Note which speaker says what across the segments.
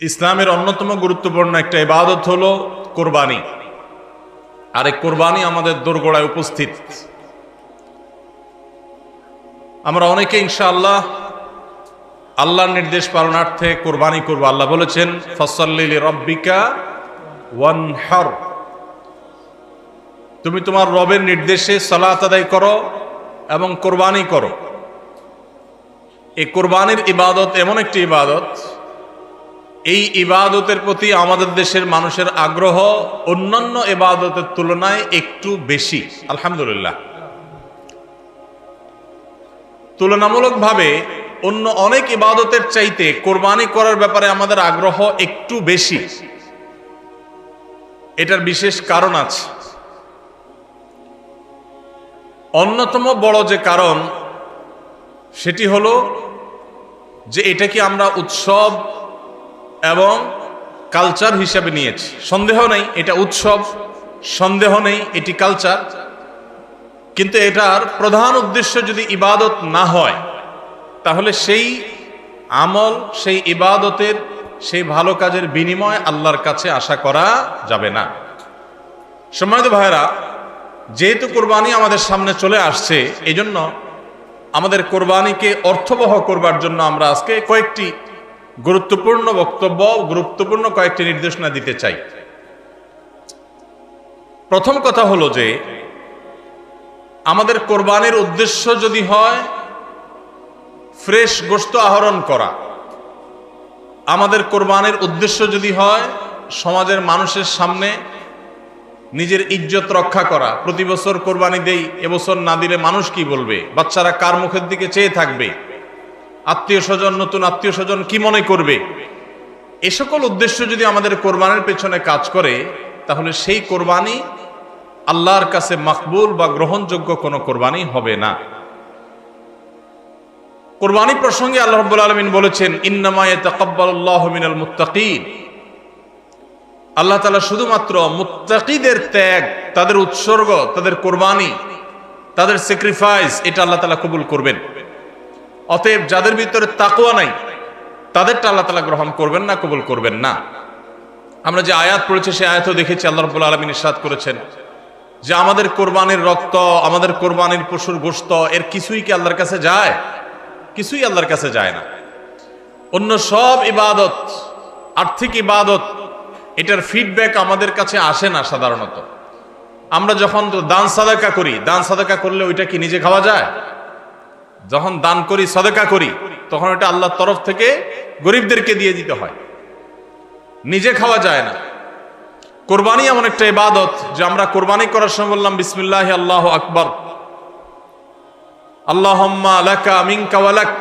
Speaker 1: ইসলামের অন্যতম গুরুত্বপূর্ণ একটা ইবাদত হলো কোরবানি। আর এই কোরবানি আমাদের দোরগোড়ায় উপস্থিত। আমরা অনেকে ইনশাআল্লাহ আল্লাহর নির্দেশ পালনার্থে কোরবানি করব। আল্লাহ বলেছেন, ফাসাল্লি লিরাব্বিকা ওয়ানহার, তুমি তোমার রবের নির্দেশে সালাত আদায় করো এবং কোরবানি করো। এই কোরবানির ইবাদত এমন একটি ইবাদত, এই ইবাদতের প্রতি আমাদের দেশের মানুষের আগ্রহ অন্যান্য ইবাদতের তুলনায় একটু বেশি। আলহামদুলিল্লাহ, তুলনামূলকভাবে অন্য অনেক ইবাদতের চাইতে কোরবানি করার ব্যাপারে আমাদের আগ্রহ একটু বেশি। এটার বিশেষ কারণ আছে। অন্যতম বড় যে কারণ সেটি হলো যে এটাকে আমরা উৎসব এবং কালচার হিসাবে নিয়েছি। সন্দেহ নেই এটা উৎসব, সন্দেহ নেই এটি কালচার, কিন্তু এটার প্রধান উদ্দেশ্য যদি ইবাদত না হয় তাহলে সেই আমল, সেই ইবাদতের, সেই ভালো কাজের বিনিময় আল্লাহর কাছে আশা করা যাবে না। সম্মানিত ভাইরা, যেহেতু কোরবানি আমাদের সামনে চলে আসছে, এজন্য আমাদের কোরবানিকে অর্থবহ করবার জন্য আমরা আজকে কয়েকটি গুরুত্বপূর্ণ বক্তব্য, গুরুত্বপূর্ণ কয়েকটি নির্দেশনা দিতে চাই। প্রথম কথা হলো যে আমাদের কোরবানির উদ্দেশ্য যদি হয় ফ্রেশ গোশত আহরণ করা, আমাদের কোরবানির উদ্দেশ্য যদি হয় সমাজের মানুষের সামনে নিজের ইজ্জত রক্ষা করা, প্রতি বছর কোরবানি দেই, এবছর না দিলে মানুষ কি বলবে, বাচ্চারা কার মুখের দিকে চেয়ে থাকবে, আত্মীয় স্বজন, নতুন আত্মীয় স্বজন কি মনে করবে, এ সকল উদ্দেশ্য যদি আমাদের কোরবানির পেছনে কাজ করে তাহলে সেই কোরবানি আল্লাহর কাছে মাকবুল বা গ্রহণযোগ্য কোনো কোরবানি হবে না। কোরবানি প্রসঙ্গে আল্লাহ রাব্বুল আলামিন বলেছেন, ইন্নামা ইয়াতাকাব্বালুল্লাহু মিনাল মুত্তাকিন। আল্লাহ তাআলা শুধুমাত্র মুত্তাকিদের ত্যাগ, তাদের উৎসর্গ, তাদের কোরবানি, তাদের স্যাক্রিফাইস, এটা আল্লাহ তাআলা কবুল করবেন। অতএব যাদের ভিতরে তাকওয়া নাই তাদেরটা আল্লাহ তাআলা গ্রহণ করবেন না, কবুল করবেন না। আমরা যে আয়াত পড়েছি সেই আয়াতও দেখেছি, আল্লাহ রাব্বুল আলামিন ইরশাদ করেছেন যে আমাদের কোরবানির রক্ত, আমাদের কোরবানির পশুর গোশত, এর কিছুই কি আল্লাহর কাছে যায়? কিছুই আল্লাহর কাছে যায় না। অন্য সব ইবাদত, আর্থিক ইবাদত, এটার ফিডব্যাক আমাদের কাছে আসে না সাধারণত। আমরা যখন দান সাদাকা করি, দান সাদাকা করলে ওইটা কি নিজে খাওয়া যায়? যখন দান করি, সাদাকা করি, তখন এটা আল্লাহর তরফ থেকে গরিবদেরকে দিয়ে দিতে হয়, নিজে খাওয়া যায় না। কোরবানি এমন একটা ইবাদত যে আমরা কোরবানি করার সময় বললাম বিসমিল্লাহ আল্লাহু আকবার, আল্লাহুম্মা লাকা মিনকা ওয়া লাক,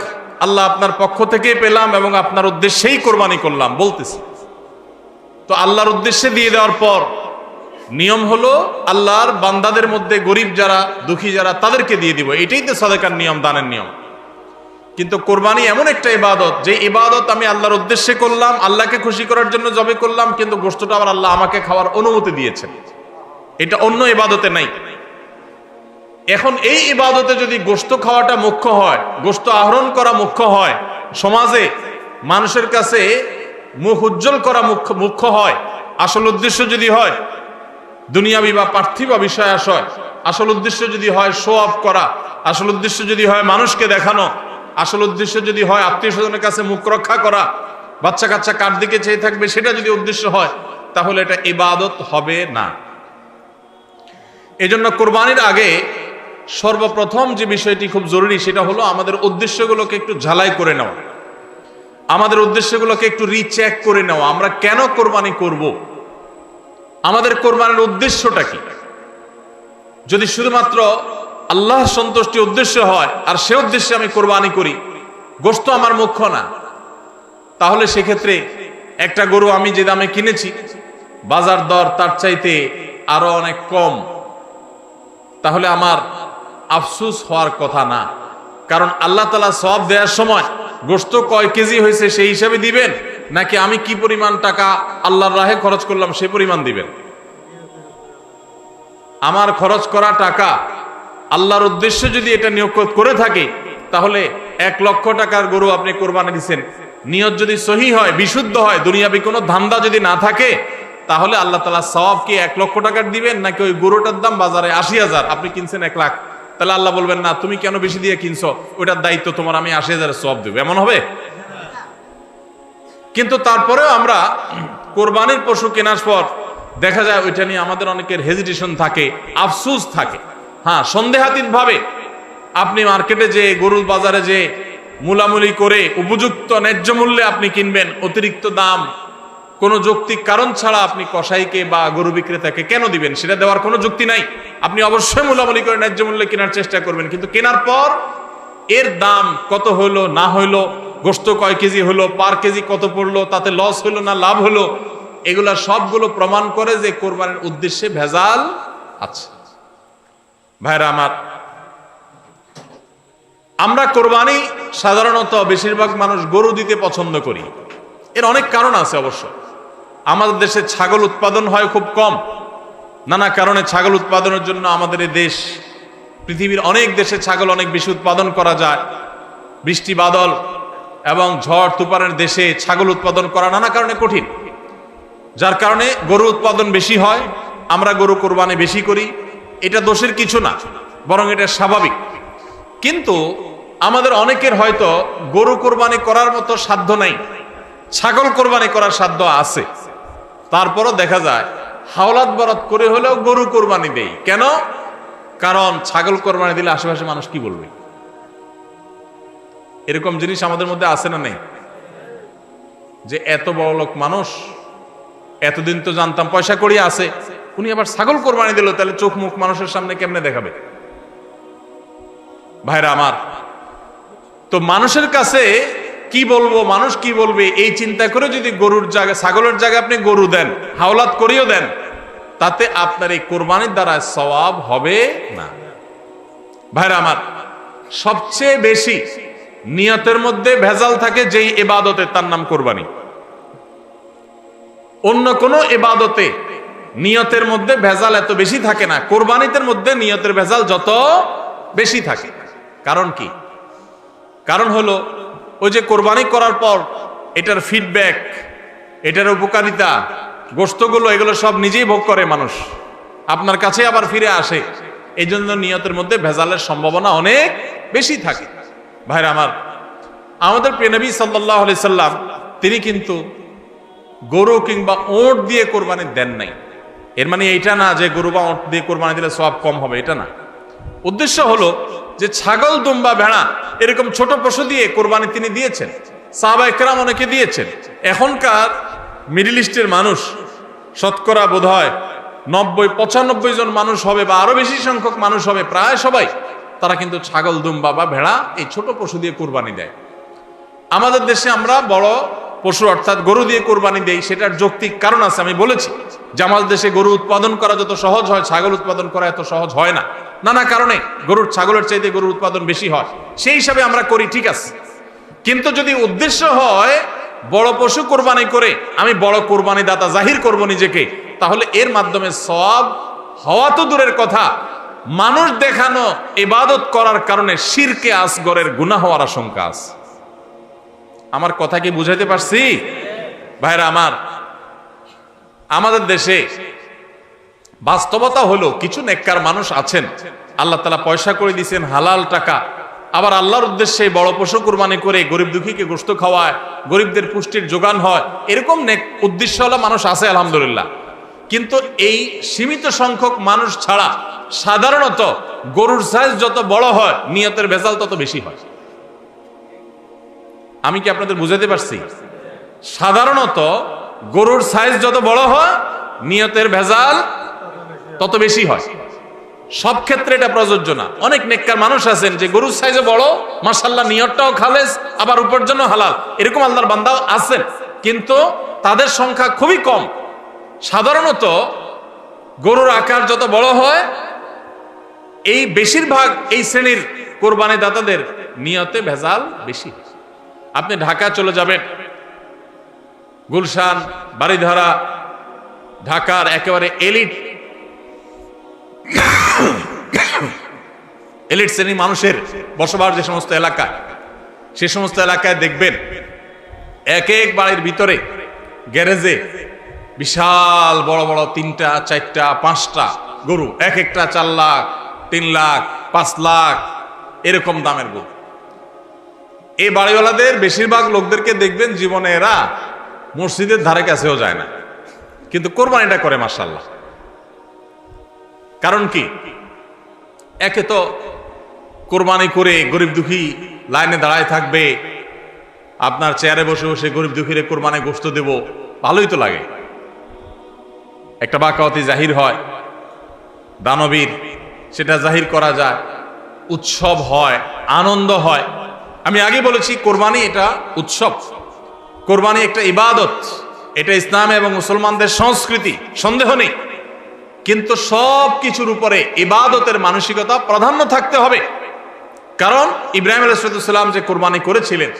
Speaker 1: আল্লাহ আপনার পক্ষ থেকেই পেলাম এবং আপনার উদ্দেশ্যেই কোরবানি করলাম বলতেছি। তো আল্লাহর উদ্দেশ্যে দিয়ে দেওয়ার পর নিয়ম হলো আল্লাহর বান্দাদের মধ্যে গরিব যারা, দুঃখী যারা, তাদেরকে দিয়ে দিব। এটাই তো সাদাকার নিয়ম, দানের নিয়ম। কিন্তু কোরবানি এমন একটা ইবাদত যে ইবাদত আমি আল্লাহর উদ্দেশ্যে করলাম, আল্লাহকে খুশি করার জন্য জবে করলাম, কিন্তু গোশতটা আবার আল্লাহ আমাকে খাওয়ার অনুমতি দিয়েছেন। এটা অন্য ইবাদতে নাই। এখন এই ইবাদতে যদি গোশত খাওয়াটা মুখ্য হয়, গোশত আহরণ করা মুখ্য হয়, সমাজে মানুষের কাছে মুখ উজ্জ্বল করা মুখ্য হয়, আসল উদ্দেশ্য যদি হয় দুনিয়াবি বা পার্থিব বিষয় আশয়, আসল উদ্দেশ্য যদি হয় শো অফ করা, আসল উদ্দেশ্য যদি হয় মানুষকে দেখানো, আসল উদ্দেশ্য যদি হয় আত্মীয় স্বজনের কাছে মুখ রক্ষা করা, বাচ্চা কাচ্চা কার দিকে চেয়ে থাকবে, সেটা যদি উদ্দেশ্য হয় তাহলে এটা ইবাদত হবে না। এজন্য কোরবানির আগে সর্বপ্রথম যে বিষয়টি খুব জরুরি সেটা হলো আমাদের উদ্দেশ্যগুলোকে একটু ঝালাই করে নেওয়া, আমাদের উদ্দেশ্যগুলোকে একটু রিচেক করে নেওয়া। আমরা কেন কোরবানি করব? আমাদের কোরবানির উদ্দেশ্যটা কি? যদি শুধুমাত্র আল্লাহ সন্তুষ্টি উদ্দেশ্য হয় আর সে উদ্দেশ্যে আমি কোরবানি করি, গোশত আমার মুখ্য না, তাহলে সেক্ষেত্রে একটা গরু আমি যে দামে কিনেছি বাজার দর তার চাইতে আরো অনেক কম, তাহলে আমার আফসোস হওয়ার কথা না। কারণ আল্লাহ তাআলা সওয়াব দেওয়ার সময় গোশত কয় কেজি হয়েছে সেই হিসাবে দিবেন, নাকি আমি কি পরিমাণ টাকা আল্লাহর রাহে খরচ করলাম সেই পরিমাণ দিবেন? আমার খরচ করা টাকা আল্লাহর উদ্দেশ্যে যদি এটা নিয়োগ করে থাকে তাহলে 1 লক্ষ টাকার গরু আপনি কোরবানি দিচ্ছেন, নিয়ত যদি সহি হয়, বিশুদ্ধ হয়, দুনিয়াবি কোনো ধান্দা যদি না থাকে, তাহলে আল্লাহ তাআলা সওয়াব কি 1 লক্ষ টাকার দিবেন, নাকি ওই গরুটার দাম বাজারে 80,000, আপনি কিনছেন 1 লাখ, তাহলে আল্লাহ বলবেন না তুমি কেন বেশি দিয়ে কিনছো, ওইটার দায়িত্ব তোমার, আমি 80,000 সওয়াব দেব, এমন হবে? কিন্তু তারপরেও আমরা কোরবানির পশু কেনার পর দেখা যায় ওইটা নিয়ে আমাদের অনেকের হেজিটেশন থাকে, আফসোস থাকে। হ্যাঁ, সন্দেহাতীত ভাবে আপনি মার্কেটে যে গরুর বাজারে যে মূলামূলি করে উপযুক্ত ন্যায্য মূল্যে আপনি কিনবেন, অতিরিক্ত দাম কোনো যৌক্তিক কারণ ছাড়া আপনি কসাইকে বা গরু বিক্রেতাকে কেন দিবেন, সেটা দেওয়ার কোনো যুক্তি নাই। আপনি অবশ্যই মূলামূলি করে ন্যায্য মূল্যে কেনার চেষ্টা করবেন, কিন্তু কেনার পর এর দাম কত হইলো না হইলো, গোশত কয় কেজি হলো, পার কেজি কত পড়লো, তাতে লস হইলো না লাভ হলো, এগুলা সবগুলো প্রমাণ করে যে কোরবানির উদ্দেশ্যে ভেজাল আছে। ভাইরা আমার, আমরা কোরবানি সাধারণত বেশিরভাগ মানুষ গরু দিতে পছন্দ করি। এর অনেক কারণ আছে অবশ্য। আমাদের দেশে ছাগল উৎপাদন হয় খুব কম, নানা কারণে ছাগল উৎপাদনের জন্য আমাদের এই দেশ, পৃথিবীর অনেক দেশে ছাগল অনেক বেশি উৎপাদন করা যায়। বৃষ্টি বাদল এবং ঝড় তুফানের দেশে ছাগল উৎপাদন করা নানা কারণে কঠিন, যার কারণে গরু উৎপাদন বেশি হয়, আমরা গরু কোরবানি বেশি করি। এটা দোষের কিছু না, বরং এটা স্বাভাবিক। কিন্তু আমাদের অনেকের হয়তো গরু কোরবানি করার মতো সাধ্য নাই, ছাগল কোরবানি করার সাধ্য আছে। তারপরও দেখা যায় হাওলাত বরাত করে হলেও গরু কোরবানি দেই। কেন? কারণ ছাগল কোরবানি দিলে আশেপাশে মানুষ কি বলবে। এরকম জিনিস আমাদের মধ্যে আছে না নেই? যে এত বড় লোক মানুষ, এতদিন তো জানতাম পয়সা করি আছে, উনি আবার ছাগল কোরবানি দিল, তাহলে চোখ মুখ মানুষের সামনে কেমনে দেখাবে? ভাইরা আমার, তো মানুষের কাছে কি বলবো, মানুষ কি বলবে, এই চিন্তা করে যদি গরুর জায়গায় ছাগলের জায়গায় আপনি গরু দেন, হাওলাত করিও দেন, তাতে আপনার এই কোরবানির দ্বারা সওয়াব হবে না। ভাইরা আমার, সবচেয়ে বেশি নিয়তের মধ্যে ভেজাল থাকে যেই ইবাদতে, তার নাম কোরবানি। অন্য কোন ইবাদতে নিয়তের মধ্যে ভেজাল এত বেশি থাকে না, কোরবানিতের মধ্যে নিয়তের ভেজাল যত বেশি থাকে। কারণ কি? কারণ হলো ওই যে কোরবানি করার পর এটার ফিডব্যাক, এটার উপকারিতা, গোশতগুলো, এগুলো সব নিজেই ভোগ করে মানুষ, আপনার কাছে আবার ফিরে আসে। এই জন্য নিয়তের মধ্যে ভেজালের সম্ভাবনা অনেক বেশি থাকে। ভাইরা আমার, আমাদের প্রিয় নবী সাল্লাল্লাহু আলাইহি সাল্লাম তিনি কিন্তু গরু কিংবা ওট দিয়ে কোরবানি দেন নাই। এর মানে এইটা না যে গরু বা ওট দিয়ে কোরবানি দিলে সওয়াব কম হবে, এটা না। উদ্দেশ্য হলো যে ছাগল, দুম্বা, ভেড়া এরকম ছোট পশু দিয়ে কোরবানি তিনি দিয়েছেন, সাহাবায়ে কেরাম অনেকে দিয়েছেন। এখনকার মিডল ইস্টের মানুষ শতকরা বোধহয় 90-95 জন মানুষ হবে, বা আরো বেশি সংখ্যক মানুষ হবে, প্রায় সবাই, তারা কিন্তু ছাগল, দুম্বা বা ভেড়া এই ছোট পশু দিয়ে কোরবানি দেয়। আমাদের দেশে আমরা বড় পশু অর্থাৎ গরু দিয়ে কোরবানি দেই, সেটার যৌক্তিক কারণ আছে। আমি বলেছি যে আমাদের দেশে গরু উৎপাদন করা যত সহজ হয়, ছাগল উৎপাদন করা এত সহজ হয় না। নানা কারণে গরুর, ছাগলের চাইতে গরুর উৎপাদন বেশি হয়, সেই হিসাবে আমরা করি, ঠিক আছে। কিন্তু যদি উদ্দেশ্য হয় বড় পশু কোরবানি করে আমি বড় কোরবানি দাতা জাহির করব নিজেকে, তাহলে এর মাধ্যমে সওয়াব হওয়া তো দূরের কথা, মানুষ দেখানো ইবাদত করার কারণে শিরকে আসগরের গুনাহ হওয়ার আশঙ্কা আছে। আমার কথা কি বুঝাইতে পারছি? ভাইরা আমার, আমাদের দেশে বাস্তবতা হলো কিছু নেককার মানুষ আছেন, আল্লাহ তাআলা পয়সা করে দিয়েছেন, হালাল টাকা, আবার আল্লাহর উদ্দেশ্যে বড় পশু কুরবানি করে গরিব দুঃখীকে গোশত খাওয়ায়, গরিবদের পুষ্টির যোগান হয়, এরকম নেক উদ্দেশ্যওয়ালা মানুষ আছে আলহামদুলিল্লাহ। কিন্তু এই সীমিত সংখ্যক মানুষ ছাড়া সাধারণত গরুর সাইজ যত বড় হয় নিয়তের ভেজাল তত বেশি হয়। আমি কি আপনাদের বুঝাতে পারছি? সাধারণত গরুর সাইজ যত বড় হয় নিয়তের ভেজাল তত বেশি হয়। সব ক্ষেত্রে এটা প্রযোজ্য না। অনেক নেককার মানুষ আছেন যে গরুর সাইজে বড়, মাশাআল্লাহ নিয়তটাও খালেস, আবার উপার্জনও হালাল, এরকম আল্লাহর বান্দাও আছেন, কিন্তু তাদের সংখ্যা খুবই কম। সাধারণত গরুর আকার যত বড় হয়, এই বেশিরভাগ এই শ্রেণীর কোরবানি দাতাদের নিয়তে ভেজাল বেশি। আপনি ঢাকা চলে যাবেন, গুলশান, বাড়িধারা, ঢাকার একেবারে এলিট শ্রেণীর মানুষের বসবাস যে সমস্ত এলাকায়, সে সমস্ত এলাকায় দেখবেন এক এক বাড়ির ভিতরে গ্যারেজে বিশাল বড় বড় 3টা 4টা 5টা গরু, এক একটা 4 লাখ 3 লাখ 5 লাখ এরকম দামের গরু। এই বাড়িওয়ালাদের বেশিরভাগ লোকদেরকে দেখবেন জীবনে এরা মসজিদের ধারে কাছেও যায় না, কিন্তু কোরবানিটা করে মাশাআল্লাহ। কারণ কি? একে তো কোরবানি করে গরিব দুঃখী লাইনে দাঁড়ায় থাকবে, আপনার চেয়ারে বসে বসে গরিব দুঃখীরে কোরবানি গোশত দেব, ভালোই তো লাগে। একটা বাকাওয়াতি জাহির হয়, দানবীর সেটা জাহির করা যায়, উৎসব হয়, আনন্দ হয়। আমি আগে বলেছি কোরবানি এটা উৎসব, কোরবানি একটা ইবাদত, এটা ইসলাম এবং মুসলমানদের সংস্কৃতি, সন্দেহ নেই। কিন্তু সব কিছুর উপরে ইবাদতের মানসিকতা প্রাধান্য থাকতে হবে। কারণ ইব্রাহিম আলাইহিস সালাম যে কোরবানি করেছিলেন,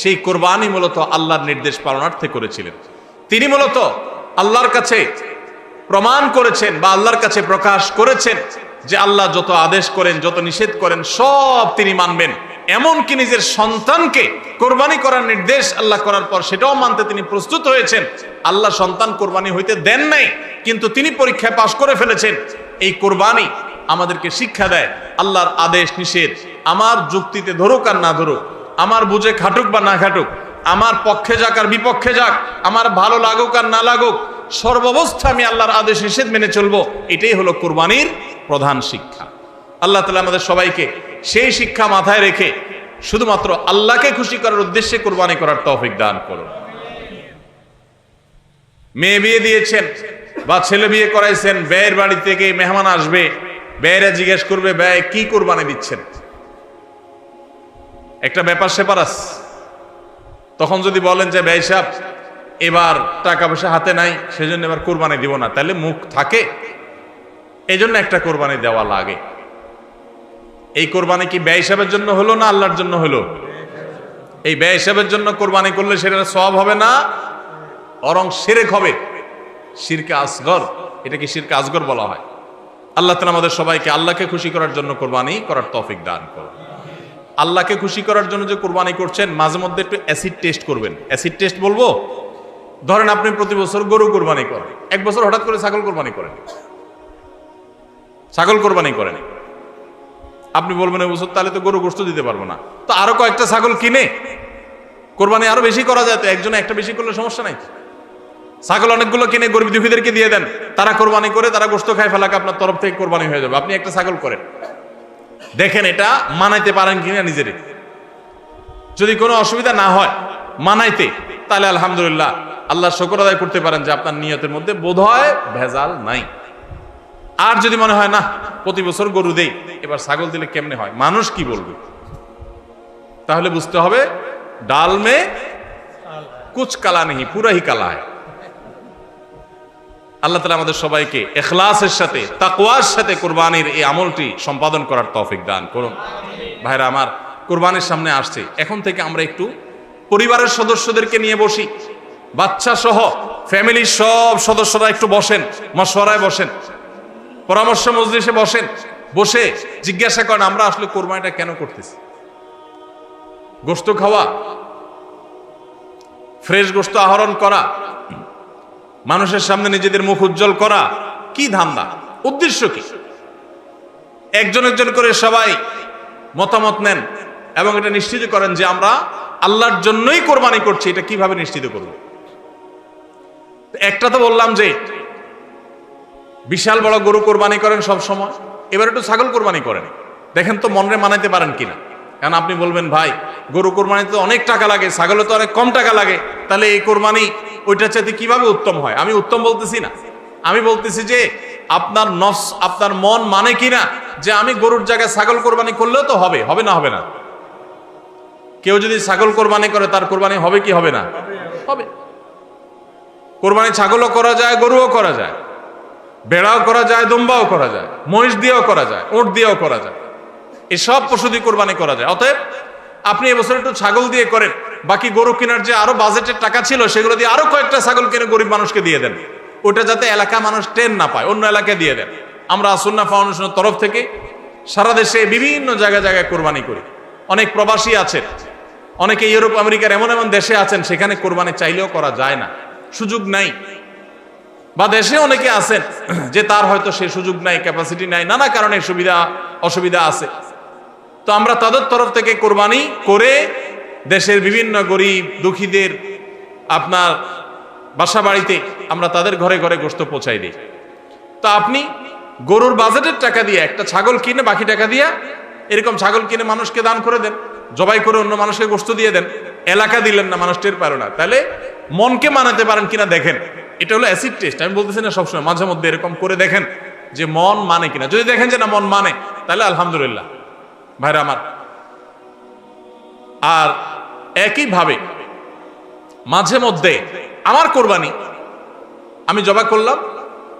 Speaker 1: সেই কোরবানি মূলত আল্লাহর নির্দেশ পালনার্থে করেছিলেন। তিনি মূলত আল্লাহর কাছে প্রমাণ করেছেন বা আল্লাহর কাছে প্রকাশ করেছেন যে আল্লাহ যত আদেশ করেন, যত নিষেধ করেন সব তিনি মানবেন। এমনকি নিজের সন্তানকে কোরবানি করার নির্দেশ আল্লাহ করার পর সেটাও মানতে তিনি প্রস্তুত হয়েছেন। আল্লাহ সন্তান কোরবানি হইতে দেন নাই, কিন্তু তিনি পরীক্ষায় পাশ করে ফেলেছেন। এই কোরবানি আমাদেরকে শিক্ষা দেয় আল্লাহর আদেশ নিষেধ আমার যুক্তিতে ধরুক আর না ধরুক, আমার বুঝে খাটুক বা না খাটুক, আমার পক্ষে যাক আর বিপক্ষে যাক, আমার ভালো লাগুক আর না লাগুক, সর্বাবস্থা আমি আল্লাহর আদেশ নিষেধ মেনে চলবো। এটাই হলো কোরবানির প্রধান শিক্ষা। আল্লাহ তাআলা আমাদের সবাইকে সেই শিক্ষা মাথায় রেখে শুধুমাত্র আল্লাহকে খুশি করার উদ্দেশ্যে কোরবানি করার তৌফিক দান করুন। মেয়ে বিয়ে দিয়েছেন বা ছেলে বিয়ে করাইছেন, ব্যয়ের বাড়ি থেকে মেহমান আসবে, ব্যয়েরা জিজ্ঞেস করবে ব্যয় কি কোরবানি দিচ্ছেন, একটা ব্যাপার সেপার আছে। তখন যদি বলেন যে ব্যয় সাহেব এবার টাকা পয়সা হাতে নাই, সেজন্য এবার কোরবানি দিব না, তাহলে মুখ থাকে। এই জন্য একটা কোরবানি দেওয়া লাগে। এই কোরবানি কি ব্যয় হিসাবের জন্য হলো না আল্লাহর জন্য হলো? এই ব্যয় হিসাবের জন্য কোরবানি করলে সেটা সওয়াব হবে না, বরং শিরক হবে, শিরকে আসগর। এটা কি শিরকে আসগর বলা হয়? আল্লাহ তাআলা আমাদের সবাইকে আল্লাহকে খুশি করার জন্য কোরবানি করার তৌফিক দান করুন। আল্লাহকে খুশি করার জন্য যে কোরবানি করছেন, মাঝে মধ্যে একটু অ্যাসিড টেস্ট করবেন। অ্যাসিড টেস্ট বলবো, ধরেন আপনি প্রতি বছর গরু কোরবানি করেন, এক বছর হঠাৎ করে ছাগল কোরবানি করেন, ছাগল কোরবানি করেন, আপনি বলবেন এই বছর তাহলে তো গরু গোশত দিতে পারবো না, তো আরো কয়েকটা ছাগল কিনে কোরবানি আরো বেশি করা যায়, তো একজনে একটা বেশি করলে সমস্যা নাই। ছাগল অনেকগুলো কিনে গরিব দুঃখীদেরকে দিয়ে দেন, তারা কোরবানি করে তারা গোশত খায় ফেলাকে আপনার তরফ থেকে কোরবানি হয়ে যাবে। আপনি একটা ছাগল করেন, দেখেন এটা মানাইতে পারেন কিনা নিজের। যদি কোনো অসুবিধা না হয় মানাইতে, তাহলে আলহামদুলিল্লাহ আল্লাহর শুকর আদায় করতে পারেন যে আপনার নিয়তের মধ্যে বোধহয় ভেজাল নাই। আর যদি মনে হয় না প্রতি বছর গরু দেই, এবার ছাগল দিলে কেমনে হয়, মানুষ কি বলবে, তাহলে বুঝতে হবে ডাল মে কুচ কালা নেই, পুরা হি কালা হয়। আল্লাহ তাআলা আমাদের সবাইকে ইখলাসের সাথে তাকওয়ার সাথে কোরবানির এই আমলটি সম্পাদন করার তৌফিক দান করুন। ভাইরা আমার, কোরবানির সামনে আসছে, এখন থেকে আমরা একটু পরিবারের সদস্যদেরকে নিয়ে বসি, বাচ্চা সহ ফ্যামিলির সব সদস্যরা একটু বসেন, মশওয়ারায় বসেন, পরামর্শ মজলিসে বসেন, বসে জিজ্ঞাসা করেন আমরা আসলে কোরবানিটা কেন করতেছি। গোশত খাওয়া, ফ্রেশ গোশত আহরণ করা, মানুষের সামনে নিজেদের মুখ উজ্জ্বল করা, কি ধান্দা, উদ্দেশ্য কি? একজন একজন করে সবাই মতামত নেন এবং এটা নিশ্চিত করেন যে আমরা আল্লাহর জন্যই কোরবানি করছি। এটা কিভাবে নিশ্চিত করব? একটা তো বললাম যে বিশাল বড় গরু কোরবানি করেন সব সময়, এবার একটু ছাগল কোরবানি করেন, দেখেন তো মনে মানাইতে পারেন কিনা। কারণ আপনি বলবেন ভাই গরু কোরবানিতে অনেক টাকা লাগে, ছাগলে তো অনেক কম টাকা লাগে, তাহলে এই কোরবানি ওইটা চাইতে কিভাবে উত্তম হয়? আমি উত্তম বলতেছি না, আমি বলতেছি যে আপনার নফস, আপনার মন মানে কিনা যে আমি গরুর জায়গায় ছাগল কোরবানি করলেও তো হবে, হবে না হবে না? কেউ যদি ছাগল কোরবানি করে তার কোরবানি হবে কি হবে না? হবে। কোরবানি ছাগলও করা যায়, গরুও করা যায়, বেড়াও করা যায়, দুম্বাও করা যায়, মহিষ দিয়েও করা যায়, উট দিয়েও করা যায়, এসব পশু দিয়ে কোরবানি করা যায়। অতএব আপনি এবছর একটু ছাগল দিয়ে করেন, বাকি গরু কেনার যে আরো বাজেটের টাকা ছিল সেগুলো দিয়ে আরো কয়েকটা ছাগল কিনে গরিব মানুষকে দিয়ে দেন, ওটা যাতে এলাকা মানুষ টেন না পায়, অন্য এলাকায় দিয়ে দেন। আমরা সুন্নাহ ফাউন্ডেশনের তরফ থেকে সারা দেশে বিভিন্ন জায়গায় জায়গায় কোরবানি করি। অনেক প্রবাসী আছে অনেকে ইউরোপ আমেরিকার এমন এমন দেশে আছেন সেখানে কোরবানি চাইলেও করা যায় না, সুযোগ নাই। বা দেশে অনেকে আছেন যে তার হয়তো সে সুযোগ নাই, ক্যাপাসিটি নাই, নানা কারণে সুবিধা অসুবিধা আছে। তো আমরা তাদের তরফ থেকে কোরবানি করে দেশের বিভিন্ন গরিব দুঃখীদের আপনার বাসা বাড়িতে আমরা তাদের ঘরে ঘরে গোশত পৌঁছাই দিই। তো আপনি গরুর বাজেটের টাকা দিয়ে একটা ছাগল কিনে বাকি টাকা দিয়ে এরকম ছাগল কিনে মানুষকে দান করে দেন, জবাই করে অন্য মানুষকে গোশত দিয়ে দেন, এলাকা দিলেন না, মানুষ টের পারো না। তাহলে মনকে মানাতে পারেন কিনা দেখেন। এটা হলো অ্যাসিড টেস্ট। আমি বলতেছি না সবসময়, মাঝে মধ্যে এরকম করে দেখেন যে মন মানে কিনা। যদি দেখেন যে না মন মানে, তাহলে আলহামদুলিল্লাহ ভাইরা আমার। আর একইভাবে মাঝে মধ্যে আমার কোরবানি আমি জবাই করলাম,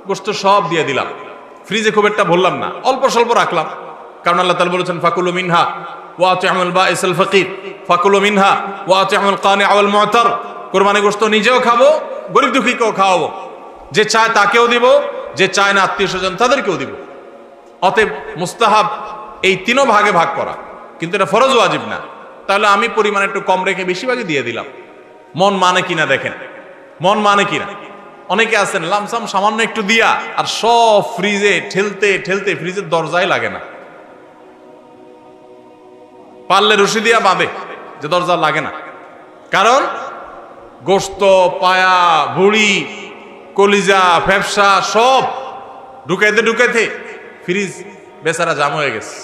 Speaker 1: গোশত সব দিয়ে দিলাম, ফ্রিজে খুব একটা ভরলাম না, অল্প স্বল্প রাখলাম। কারণ আল্লাহ তাআলা বলেছেন ফাকুলু মিনহা ওয়া আতি'মুল বাঈসাল ফাকির ফাকুলু মিনহা ওয়া আতি'মুল কানি' ওয়াল মু'তার। কোরবানি গোশত নিজেও খাবো, গরিব দুঃখীকেও খাওয়াবো, যে চায় তাকেও দিব, যে চায় না আত্মীয় স্বজন তাদেরকেও দিব। অতএব মুস্তাহাব এই তিনও ভাগে ভাগ করা, কিন্তু এটা ফরজ ওয়াজিব না। তাহলে আমি পরিমাণ একটু কম রেখে বেশিরভাগই দিয়ে দিলাম। মন মানে কিনা দেখেন, মন মানে কিনা। অনেকে আছেন লামসাম সামান্য একটু দিয়া আর সব ফ্রিজে ঠেলতে ঠেলতে ফ্রিজের দরজায় লাগে না, পারলে রশি দিয়া বাঁধে যে দরজা লাগে না। কারণ গোশত, পায়া, ভুড়ি, কলিজা, ফ্যাপসা সব ঢুকাইতে ঢুকাইতে ফ্রিজ বেচারা জাম হয়ে গেছে।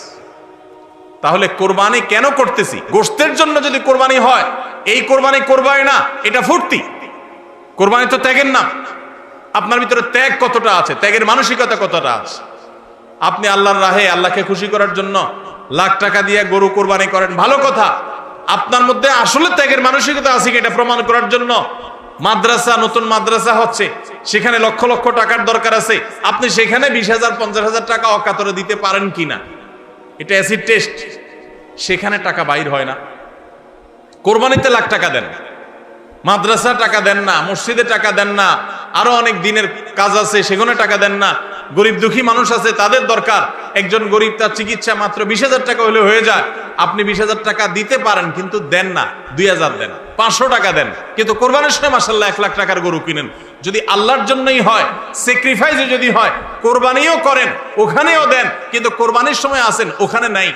Speaker 1: তাহলে কোরবানি কেন করতেছি? গোশতের জন্য যদি কোরবানি হয়, এই কোরবানি করবাই না, এটা ফুর্তি। কোরবানি তো ত্যাগের নাম। আপনার ভিতরে ত্যাগ কতটা আছে, ত্যাগের মানসিকতা কতটা আছে। আপনি আল্লাহর রাহে আল্লাহকে খুশি করার জন্য লাখ টাকা দিয়ে গরু কোরবানি করেন, ভালো কথা। আপনার মধ্যে আসলে ত্যাগের মানসিকতা আছে এটা প্রমাণ করার জন্য মাদ্রাসা, নতুন মাদ্রাসা হচ্ছে, সেখানে লক্ষ লক্ষ টাকার দরকার আছে, আপনি সেখানে 20,000 50,000 টাকা অকাতরে দিতে পারেন কিনা, এটা অ্যাসিড টেস্ট। সেখানে টাকা বাইর হয় না। কোরবানিতে লাখ টাকা দেন, মাদ্রাসা টাকা দেন না, মসজিদে টাকা দেন না, আরো অনেক দিনের কাজ আছে সেখানে টাকা দেন না। গরিব দুঃখী মানুষ আছে, তাদের দরকার। একজন গরিব তার চিকিৎসা মাত্র 20,000 টাকা হলে হয়ে যায়, আপনি 20,000 টাকা দিতে পারেন কিন্তু দেন না, 2,000 দেন, 500 টাকা দেন, কিন্তু কোরবানির সময় মাশাআল্লাহ 1 লাখ টাকার গরু কিনেন। যদি আল্লাহর জন্যই হয়, স্যাক্রিফাইসে যদি হয়, কোরবানিও করেন, ওখানেও দেন, কিন্তু কোরবানির সময় আসেন ওখানে নাই,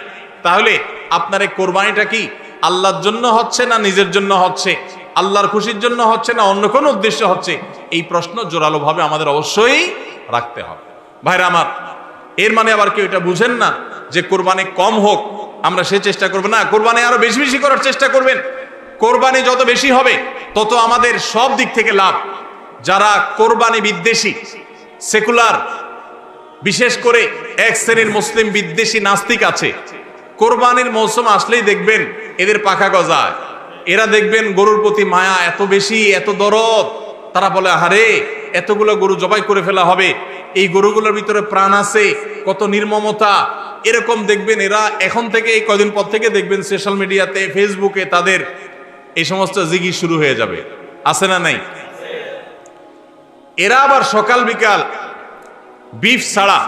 Speaker 1: তাহলে আপনার এই কোরবানিটা কি আল্লাহর জন্য হচ্ছে না নিজের জন্য হচ্ছে, আল্লাহর খুশির জন্য হচ্ছে না অন্য কোনো উদ্দেশ্য হচ্ছে? এই প্রশ্ন জোরালোভাবে আমাদের অবশ্যই রাখতে হবে। ভাইরা আমার, এর মানে আবার কেউ এটা বুঝেন না যে কোরবানি কম হোক আমরা সে চেষ্টা করবো না, কোরবানি আরো বেশি বেশি করার চেষ্টা করবেন। কোরবানি যত বেশি হবে তত আমাদের সব দিক থেকে লাভ। যারা কোরবানি বিদ্বেষী, সেকুলার, বিশেষ করে এক শ্রেণীর মুসলিম বিদ্বেষী নাস্তিক আছে, কোরবানির মৌসুম আসলেই দেখবেন এদের পাখা গজায়। এরা দেখবেন গরুর প্রতি মায়া এত বেশি, এত দরদ, তারা বলে আহারে এতগুলো গরু জবাই করে ফেলা হবে, এই গরুগুলোর ভিতরে প্রাণ আছে, কত নির্মমতা। এরকম দেখবেন এরা এখন থেকে, এই কদিন পর থেকে দেখবেন সোশ্যাল মিডিয়াতে, ফেসবুকে তাদের এই সমস্ত জিগি শুরু হয়ে যাবে, আছে না নাই? এরা আবার সকাল বিকাল বিফ ছাড়া,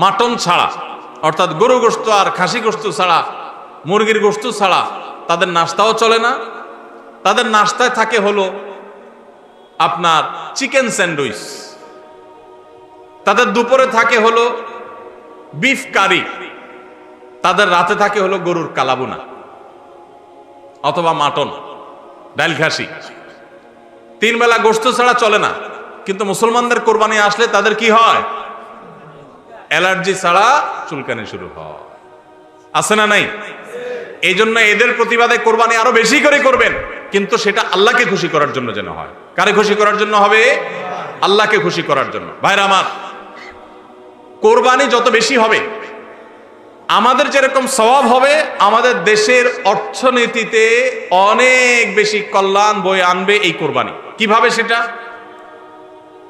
Speaker 1: মাটন ছাড়া, অর্থাৎ গরু গোশত আর খাসি গোশত ছাড়া, মুরগির গোশত ছাড়া তাদের নাস্তাও চলে না। তাদের নাস্তায় থাকে হলো আপনার চিকেন স্যান্ডউইচ, তাদের দুপুরে থাকে হলো বিফ কারি, তাদের রাতে থাকে হলো গরুর কালাবুনা অথবা মাটন, ডাল খাসি। 3 বেলা গোশত ছাড়া চলে না। কিন্তু মুসলমানদের কোরবানি আসলে তাদের কি হয়? অ্যালার্জি ছাড়া চুলকানি শুরু হয়, আছে না নাই? এই জন্য এদের প্রতিবাদে কোরবানি আরো বেশি করে করবেন, কিন্তু সেটা আল্লাহকে খুশি করার জন্য যেন হয়। কারে খুশি করার জন্য হবে? আল্লাহকে খুশি করার জন্য। ভাইরা আমার, কোরবানি যত বেশি হবে আমাদের যেরকম সওয়াব হবে, আমাদের দেশের অর্থনীতিতে অনেক বেশি কল্যাণ বয়ে আনবে এই কোরবানি। কিভাবে সেটা?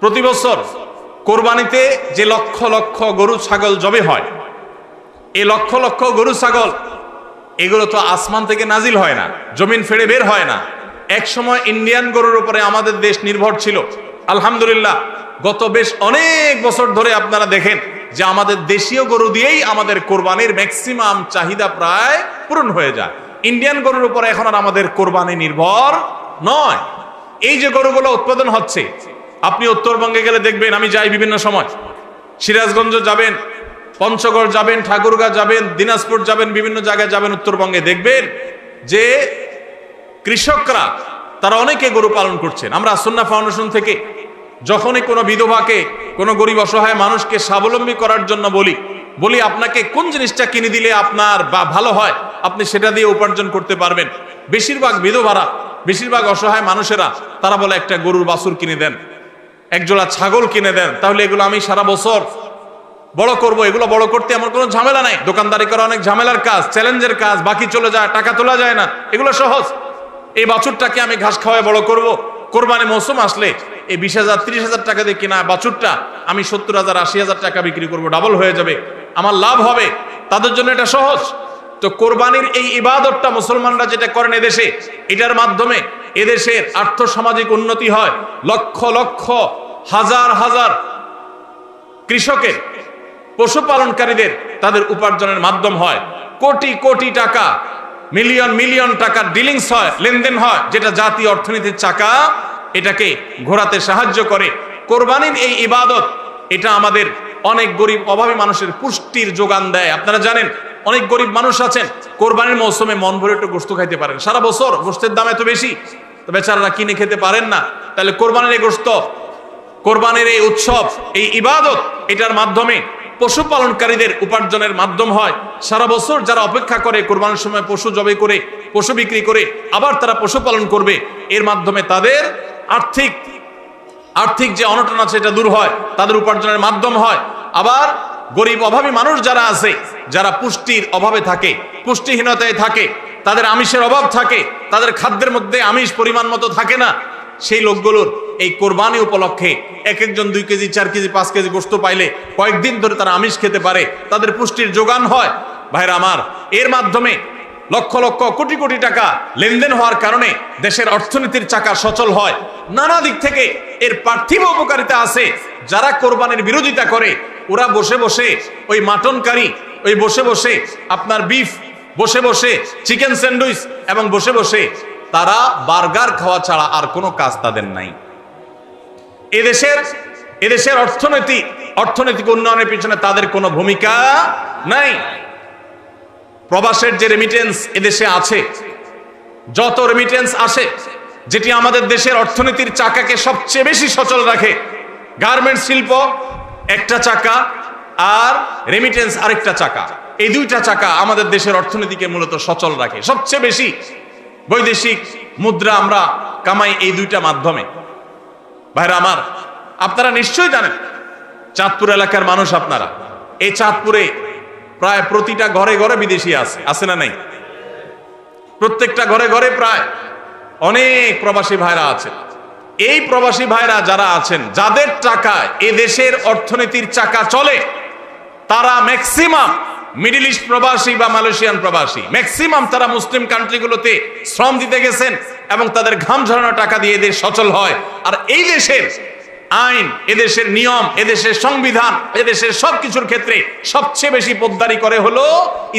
Speaker 1: প্রতি বছর কোরবানিতে যে লক্ষ লক্ষ গরু ছাগল জবে হয়, এই লক্ষ লক্ষ গরু ছাগল এগুলো তো আসমান থেকে নাজিল হয় না, জমিন ফেড়ে বের হয় না। এক সময় ইন্ডিয়ান গরুর উপরে আমাদের দেশ নির্ভর ছিল। আলহামদুলিল্লাহ গত বেশ অনেক বছর ধরে আপনারা দেখেন যে আমাদের দেশীয় গরু দিয়েই আমাদের কোরবানির ম্যাক্সিমাম চাহিদা প্রায় পূরণ হয়ে যায়। ইন্ডিয়ান গরুর উপর এখন আর আমাদের কোরবানি নির্ভর নয়। এই যে গরুগুলো উৎপাদন হচ্ছে, আপনি উত্তরবঙ্গে গেলে দেখবেন, আমি যাই বিভিন্ন সময়, সিরাজগঞ্জ যাবেন, পঞ্চগড় যাবেন, ঠাকুরগাঁ যাবেন, দিনাজপুর যাবেন, বিভিন্ন জায়গায় যাবেন উত্তরবঙ্গে, দেখবেন যে কৃষকরা তারা অনেকে গরু পালন করছেন। আমরা সুন্নাহ ফাউন্ডেশন থেকে যখনই কোনো বিধবাকে, কোনো গরিব অসহায় মানুষকে স্বাবলম্বী করার জন্য বলি আপনাকে কোন জিনিসটা কিনে দিলে আপনার বা ভালো হয়, আপনি সেটা দিয়ে উপার্জন করতে পারবেন। বেশিরভাগ বিধবারা, বেশিরভাগ অসহায় মানুষেরা তারা বলে একটা গরুর বাছুর কিনে দেন, একজোড়া ছাগল কিনে দেন, তাহলে এগুলো আমি সারা বছর বড় করব। এগুলো বড় করতে আমার কোনো ঝামেলা নাই। দোকানদারি করা অনেক ঝামেলার কাজ, চ্যালেঞ্জের কাজ, বাকি চলে যায়, টাকা তোলা যায় না, এগুলো সহজ। এই বাছুরটাকে আমি ঘাস খাওয়ায় বড় করব। কোরবানি মৌসুম আসলে এই 20,000 30,000 টাকা দিয়ে কিনা বাছুরটা আমি 70,000 80,000 টাকা বিক্রি করব, ডাবল হয়ে যাবে, আমার লাভ হবে। তাদের জন্য এটা সহজ। তো কোরবানির এই ইবাদতটা মুসলমানরা যেটা করেন এদেশে, এটার মাধ্যমে এদেশের আর্থ সামাজিক উন্নতি হয়। লক্ষ লক্ষ হাজার হাজার কৃষকের, পশুপালনকারীদের তাদের উপার্জনের মাধ্যম হয়। কোটি কোটি টাকা, মিলিয়ন মিলিয়ন টাকার ডিলিংস হয়, লেনদেন হয়, যেটা জাতীয় অর্থনীতির চাকা এটাকে ঘোরাতে সাহায্য করে। কোরবানির এই ইবাদত এটা আমাদের অনেক গরিব অভাবী মানুষের পুষ্টির যোগান দেয়। আপনারা জানেন অনেক গরিব মানুষ আছেন কোরবানির মৌসুমে মন ভরে একটু গোশত খাইতে পারেন, সারা বছর গোশতের দাম এত বেশি, তো বেচারারা কিনে খেতে পারেন না। তাহলে কোরবানির এই গোশত, কোরবানির এই উৎসব, এই ইবাদত, এটার মাধ্যমে পশুপালনকারীদের উপার্জনের মাধ্যম হয়। সারা বছর যারা অপেক্ষা করে কোরবানির সময় পশু জবাই করে, পশু বিক্রি করে আবার তারা পশুপালন করবে, এর মাধ্যমে তাদের আর্থিক যে অনটন আছে এটা দূর হয়, তাদের উপার্জনের মাধ্যম হয়। আবার গরিব অভাবী মানুষ যারা আছে, যারা পুষ্টির অভাবে থাকে, পুষ্টিহীনতায় থাকে, তাদের আমিষের অভাব থাকে, তাদের খাদ্যের মধ্যে আমিষ পরিমাণ মতো থাকে না, সেই লোকগুলোর এই কোরবানি উপলক্ষে এক একজন 2 কেজি 4 কেজি 5 কেজি গোশত পাইলে কয়েকদিন ধরে তারা আমিষ খেতে পারে, তাদের পুষ্টির যোগান হয়। ভাইরা আমার, এর মাধ্যমে লক্ষ লক্ষ কোটি কোটি টাকা লেনদেন হওয়ার কারণে দেশের অর্থনীতির চাকা সচল হয়। নানা দিক থেকে এর পার্থিব উপকারিতা আছে। যারা কোরবানির বিরোধিতা করে ওরা বসে বসে ওই মাটন কারি, ওই বসে বসে আপনার বিফ, বসে বসে চিকেন স্যান্ডউইচ, এবং বসে বসে তারা বার্গার খাওয়া ছাড়া আর কোনো কাজ তাদের নাই। এদেশের অর্থনৈতিক উন্নয়নের পিছনে তাদের কোনো ভূমিকা নাই। প্রবাসের যে রেমিটেন্স এদেশে আছে, যত রেমিটেন্স আসে, যেটি আমাদের দেশের অর্থনীতির চাকাকে সবচেয়ে বেশি সচল রাখে, গার্মেন্টস শিল্প একটা চাকা আর রেমিটেন্স আরেকটা চাকা, এই দুইটা চাকা আমাদের দেশের অর্থনীতিকে মূলত সচল রাখে। সবচেয়ে বেশি বৈদেশিক মুদ্রা আমরা কামাই এই দুইটা মাধ্যমে। ভাইরা আমার, আপনারা নিশ্চয়ই জানেন, চাঁদপুর এলাকার মানুষ আপনারা, এই চাঁদপুরে প্রায় প্রতিটা ঘরে ঘরে বিদেশি আছে না নাই? প্রত্যেকটা ঘরে ঘরে প্রায় অনেক প্রবাসী ভাইরা আছে। এই প্রবাসী ভাইরা যারা আছেন, যাদের টাকায় এ দেশের অর্থনীতির চাকা চলে, তারা ম্যাক্সিমাম মিডল ইস্ট প্রবাসী বা মালয়েশিয়ান প্রবাসী, ম্যাক্সিমাম তারা মুসলিম কান্ট্রিগুলোতে শ্রম দিতে গেছেন এবং তাদের ঘাম ঝরানো টাকা দিয়ে এদের সচল হয়। আর এই দেশের আইন, এদেশের নিয়ম, এদেশের সংবিধান, এদেশের সবকিছুর ক্ষেত্রে সবচেয়ে বেশি পোদ্দারি করে হলো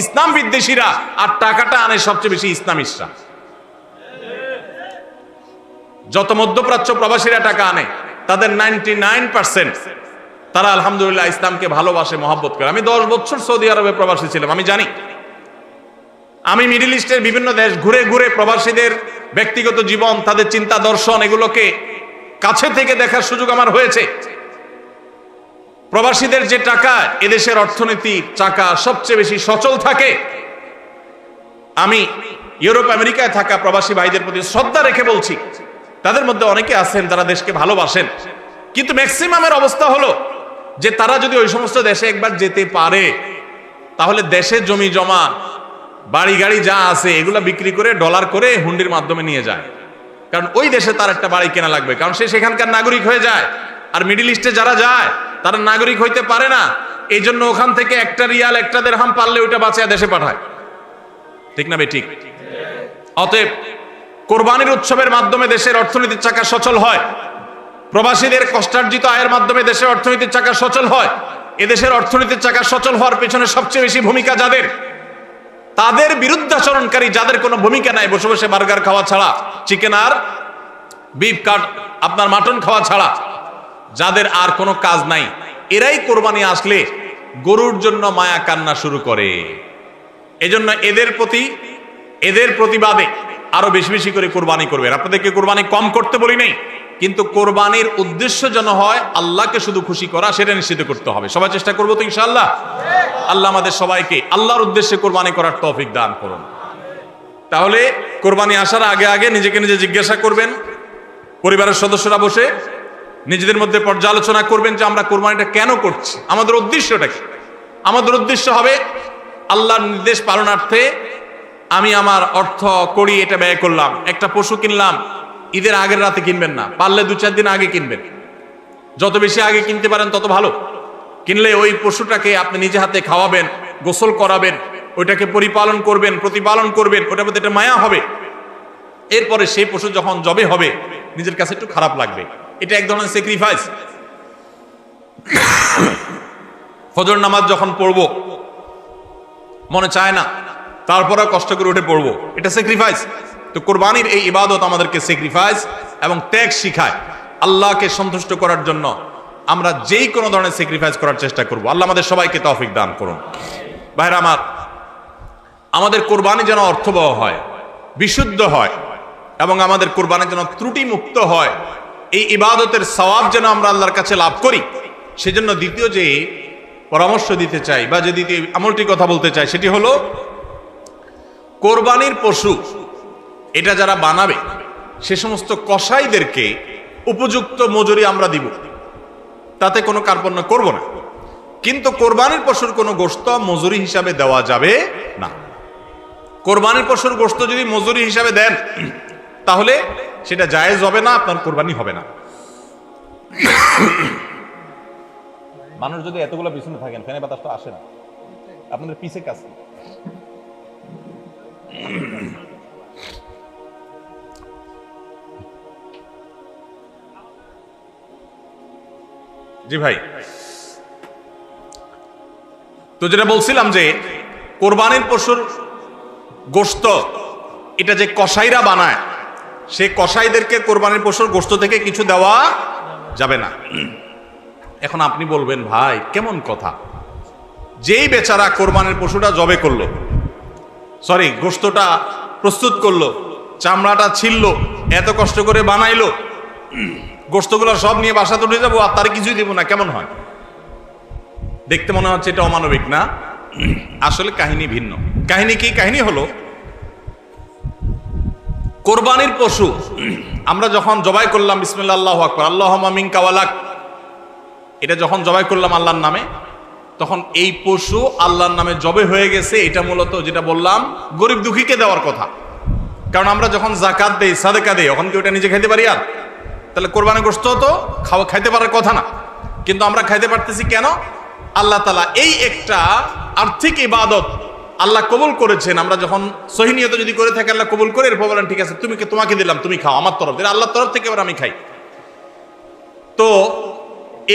Speaker 1: ইসলাম বিদ্বেষীরা, আর টাকাটা আনে সবচেয়ে বেশি ইসলামিস্টরা। যত মধ্যপ্রাচ্য প্রবাসীরা টাকা আনে, তাদের 99% তারা আলহামদুলিল্লাহ ইসলামকে ভালোবাসে, মহব্বত করে। আমি 10 বছর সৌদি আরবে প্রবাসী ছিলাম, আমি জানি। আমি মিডল ইস্টের বিভিন্ন দেশ ঘুরে ঘুরে প্রবাসীদের ব্যক্তিগত জীবন, তাদের চিন্তা দর্শন, এগুলোকে কাছে থেকে দেখার সুযোগ আমার হয়েছে। প্রবাসীদের যে টাকা এদেশের অর্থনীতির চাকা সবচেয়ে বেশি সচল থাকে। আমি ইউরোপ আমেরিকায় থাকা প্রবাসী ভাইদের প্রতি শ্রদ্ধা রেখে বলছি, তাদের মধ্যে অনেকে আছেন তারা দেশকে ভালোবাসেন, কিন্তু ম্যাক্সিমামের অবস্থা হলো যে তারা যদি ওই সমস্ত দেশে একবার যেতে পারে, তাহলে দেশে জমি জমা, বাড়ি গাড়ি যা আছে এগুলা বিক্রি করে ডলার করে হুন্ডির মাধ্যমে নিয়ে যায়। কারণ ওই দেশে তার একটা বাড়ি কেনা লাগবে, কারণ সে সেখানকার নাগরিক হয়ে যায়। আর মিডল ইস্টে যারা যায় তারা নাগরিক হইতে পারে না, এই জন্য ওখান থেকে একটা রিয়াল, একটা দিরহাম পারলে ওইটা বাঁচিয়ে দেশে পাঠায়। ঠিক না বে ঠিক? অতএব কোরবানির উৎসবের মাধ্যমে দেশের অর্থনীতির চাকা সচল হয়। প্রবাসীদের কষ্টার্জিত আয়ের মাধ্যমে দেশের অর্থনীতির চাকা সচল হয়। এদেশের অর্থনীতির চাকা সচল হওয়ার পেছনে সবচেয়ে বেশি ভূমিকা যাদের, তাদের বিরুদ্ধাচরণকারী, যাদের কোনো ভূমিকা নাই, বসে বসে বার্গার খাওয়া ছাড়া, চিকেন আর বিফ কাট আপনার মাটন খাওয়া ছাড়া যাদের আর কোনো কাজ নাই, এরাই কোরবানি আসলে গরুর জন্য মায়া কান্না শুরু করে। এজন্য এদের প্রতিবাদে আরো বেশি বেশি করে কোরবানি করবেন। আপনাদেরকে কোরবানি কম করতে বলি নাই, কিন্তু কোরবানির উদ্দেশ্য যেন হয় আল্লাহকে শুধু খুশি করা, সেটা নিশ্চিত করতে হবে। সবাই চেষ্টা করবো তো ইনশাআল্লাহ। আল্লাহ আমাদের সবাইকে আল্লাহর উদ্দেশ্যে কোরবানি করার তৌফিক দান করুন। তাহলে কোরবানি আসার আগে আগে নিজেকে নিজে জিজ্ঞাসা করবেন, পরিবারের সদস্যরা বসে নিজেদের মধ্যে পর্যালোচনা করবেন যে আমরা কোরবানিটা কেন করছি, আমাদের উদ্দেশ্যটা কি। আমাদের উদ্দেশ্য হবে আল্লাহর নির্দেশ পালনার্থে আমি আমার অর্থ করি, এটা ব্যয় করলাম। একটা পশু কিনলাম, ঈদের আগের রাতে কিনবেন না, পারলে 2-4 দিন আগে কিনবেন। যত বেশি আগে কিনতে পারেন তত ভালো। কিনলে ওই পশুটাকে আপনি নিজে হাতে খাওয়াবেন, গোসল করাবেন, ওইটাকে পরিপালন করবেন, প্রতিপালন করবেন, ওটার প্রতি একটা মায়া হবে। এরপরে সেই পশু যখন জবে হবে নিজের কাছে একটু খারাপ লাগবে। এটা এক ধরনের স্যাক্রিফাইস। ফজর নামাজ যখন পড়বো মনে চায় না, তারপরে কষ্ট করে উঠে পড়বো, এটা স্যাক্রিফাইস। তো কোরবানির এই ইবাদত আমাদেরকে স্যাক্রিফাইস এবং ত্যাগ শিখায়। আল্লাহকে সন্তুষ্ট করার জন্য আমরা যেই কোনো ধরনের স্যাক্রিফাইস করার চেষ্টা করব। আল্লাহ আমাদের সবাইকে তৌফিক দান করুন। ভাইরা আমার, আমাদের কোরবানি যেন অর্থবহ হয়, বিশুদ্ধ হয়, এবং আমাদের কোরবানি যেন ত্রুটি মুক্ত হয়, এই ইবাদতের সওয়াব যেন আমরা আল্লাহর কাছে লাভ করি, সেজন্য দ্বিতীয় যে পরামর্শ দিতে চাই বা যে দ্বিতীয় আমলটি কথা বলতে চাই সেটি হলো কোরবানির পশু এটা যারা বানাবে সে সমস্ত কসাইদেরকে উপযুক্ত মজুরি আমরা দিব, তাতে কোনো কার্পণ্য করব না। কিন্তু কোরবানির পশুর কোনো গোশত মজুরি হিসাবে দেওয়া যাবে না। কোরবানির পশুর গোশত যদি মজুরি হিসাবে দেন তাহলে সেটা জায়েজ হবে না, আপনার কোরবানি হবে না। মানুষ যদি এতগুলো পিছনে থাকেন, ফ্যানের বাতাস তো আসে না, আপনাদের পিছে কাছে। জি ভাই, তো যেটা বলছিলাম যে কোরবানির পশুর গোশত এটা যে কসাইরা বানায়, সে কসাইদেরকে কোরবানির পশুর গোশত থেকে কিছু দেওয়া যাবে না। এখন আপনি বলবেন, ভাই কেমন কথা, যেই বেচারা কোরবানির পশুটা জবে করলো, সরি গোশতটা প্রস্তুত করলো, চামড়াটা ছিললো, এত কষ্ট করে বানাইলো, গোশতগুলো সব নিয়ে বাসাতে উঠে যাবো আর তার কিছুই দেবো না, কেমন হয়? দেখতে মনে হচ্ছে এটা অমানবিক না? আসলে কাহিনী ভিন্ন। কাহিনী কি? কাহিনী হলো কোরবানির পশু আমরা যখন জবাই করলাম, বিসমিল্লাহ আল্লাহু আকবার, আল্লাহুম্মা মিনকা ওয়ালাক, এটা যখন জবাই করলাম আল্লাহর নামে, তখন এই পশু আল্লাহর নামে জবে হয়ে গেছে। এটা মূলত যেটা বললাম গরিব দুঃখীকে দেওয়ার কথা। কারণ আমরা যখন যাকাত দেই, সাদেকা দেই, তখন কি ওটা নিজে খাইতে পারি? আর তাহলে কোরবানি গোশত তো খাইতে পারার কথা না, কিন্তু আমরা খাইতে পারতেছি কেন? আল্লাহ তাআলা এই একটা আর্থিক ইবাদত আল্লাহ কবুল করেছেন। আমরা যখন সহি নিয়ত যদি করে থাকি, আল্লাহ কবুল করে এরপর বলেন ঠিক আছে তোমাকে দিলাম, তুমি খাও আমার তরফ থেকে, আল্লাহর তরফ থেকে এবার আমি খাই। তো